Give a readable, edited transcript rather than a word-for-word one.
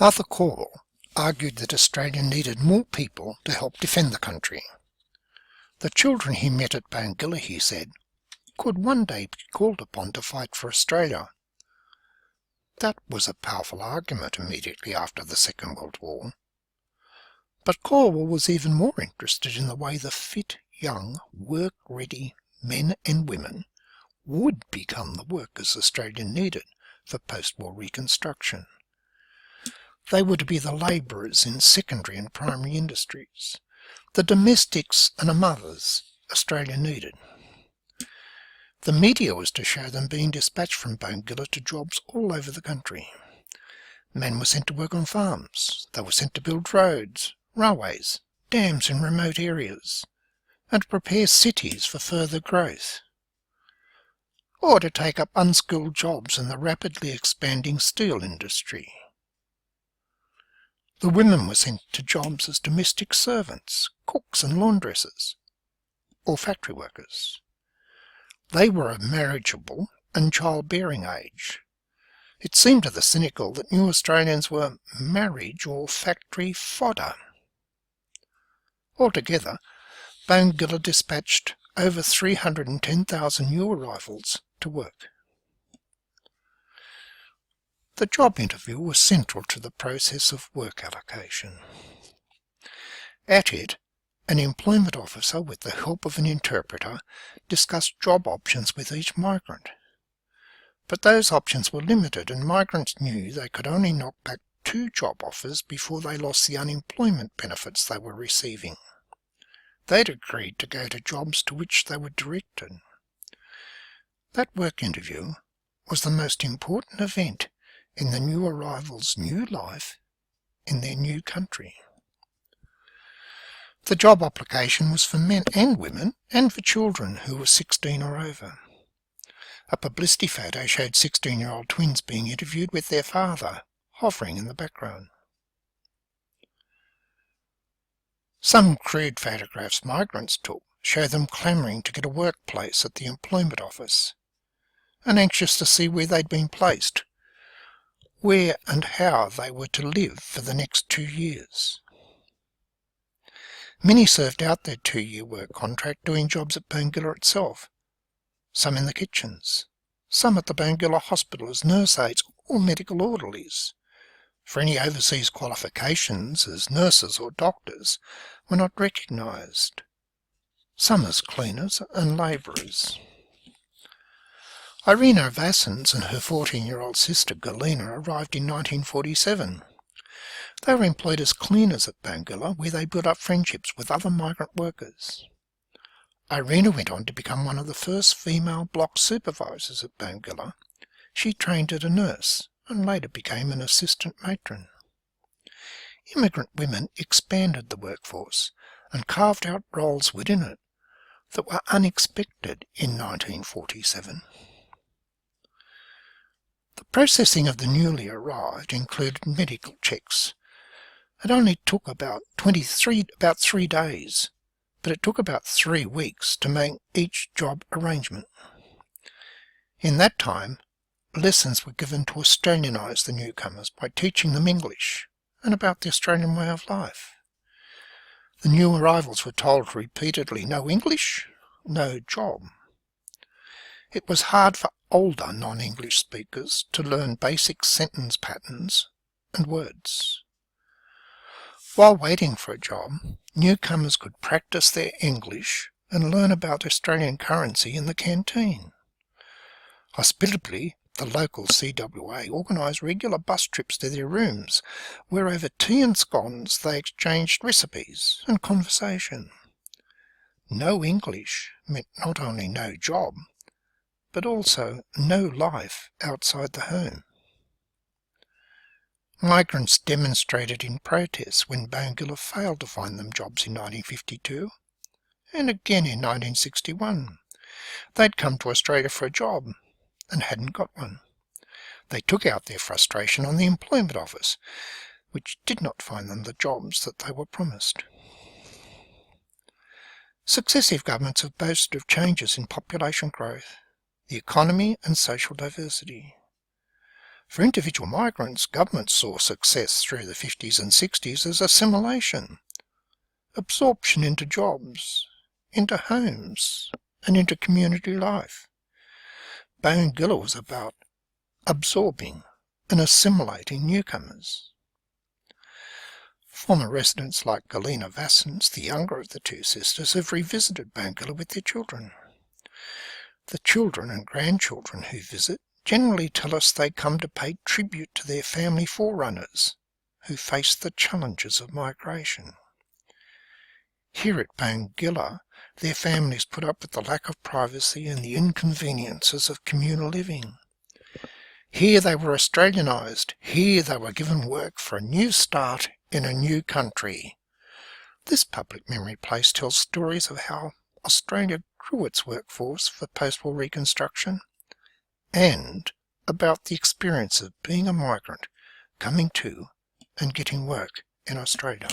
Arthur Caldwell argued that Australia needed more people to help defend the country. The children he met at Bonegilla, he said, could one day be called upon to fight for Australia. That was a powerful argument immediately after the Second World War. But Caldwell was even more interested in the way the fit, young, work-ready men and women would become the workers Australia needed for post-war reconstruction. They were to be the labourers in secondary and primary industries, the domestics and the mothers Australia needed. The media was to show them being dispatched from Bonegilla to jobs all over the country. Men were sent to work on farms. They were sent to build roads, railways, dams in remote areas, and to prepare cities for further growth, or to take up unskilled jobs in the rapidly expanding steel industry. The women were sent to jobs as domestic servants, cooks and laundresses, or factory workers. They were of marriageable and childbearing age. It seemed to the cynical that new Australians were marriage or factory fodder. Altogether, Bonegilla dispatched over 310,000 new arrivals to work. The job interview was central to the process of work allocation. At it, an employment officer, with the help of an interpreter, discussed job options with each migrant. But those options were limited, and migrants knew they could only knock back 2 job offers before they lost the unemployment benefits they were receiving. They'd agreed to go to jobs to which they were directed. That work interview was the most important event in the new arrivals' new life in their new country. The job application was for men and women, and for children who were 16 or over. A publicity photo showed 16-year-old twins being interviewed with their father, hovering in the background. Some crude photographs migrants took show them clamouring to get a workplace at the employment office, and anxious to see where they'd been placed, where and how they were to live for the next 2 years. Many served out their 2-year work contract doing jobs at Bonegilla itself, some in the kitchens, some at the Bonegilla hospital as nurse aides or medical orderlies, for any overseas qualifications as nurses or doctors were not recognised, some as cleaners and labourers. Irina Vassins and her 14-year-old sister Galina arrived in 1947. They were employed as cleaners at Bonegilla, where they built up friendships with other migrant workers. Irina went on to become one of the first female block supervisors at Bonegilla. She trained as a nurse and later became an assistant matron. Immigrant women expanded the workforce and carved out roles within it that were unexpected in 1947. The processing of the newly arrived included medical checks. It only took about 3 days, but it took about 3 weeks to make each job arrangement. In that time, lessons were given to Australianise the newcomers by teaching them English and about the Australian way of life. The new arrivals were told repeatedly, "No English, no job." It was hard for older non-English speakers to learn basic sentence patterns and words. While waiting for a job, newcomers could practice their English and learn about Australian currency in the canteen. Hospitably, the local CWA organised regular bus trips to their rooms, where over tea and scones they exchanged recipes and conversation. No English meant not only no job, but also no life outside the home. Migrants demonstrated in protest when Bonegilla failed to find them jobs in 1952, and again in 1961. They'd come to Australia for a job and hadn't got one. They took out their frustration on the employment office, which did not find them the jobs that they were promised. Successive governments have boasted of changes in population growth, the economy and social diversity. For individual migrants, governments saw success through the 50s and 60s as assimilation, absorption into jobs, into homes, and into community life. Bonegilla was about absorbing and assimilating newcomers. Former residents like Galina Vassins, the younger of the two sisters, have revisited Bonegilla with their children. The children and grandchildren who visit generally tell us they come to pay tribute to their family forerunners who faced the challenges of migration. Here at Bonegilla, their families put up with the lack of privacy and the inconveniences of communal living. Here they were Australianised. Here they were given work for a new start in a new country. This public memory place tells stories of how Australia grew its workforce for post-war reconstruction and about the experience of being a migrant coming to and getting work in Australia.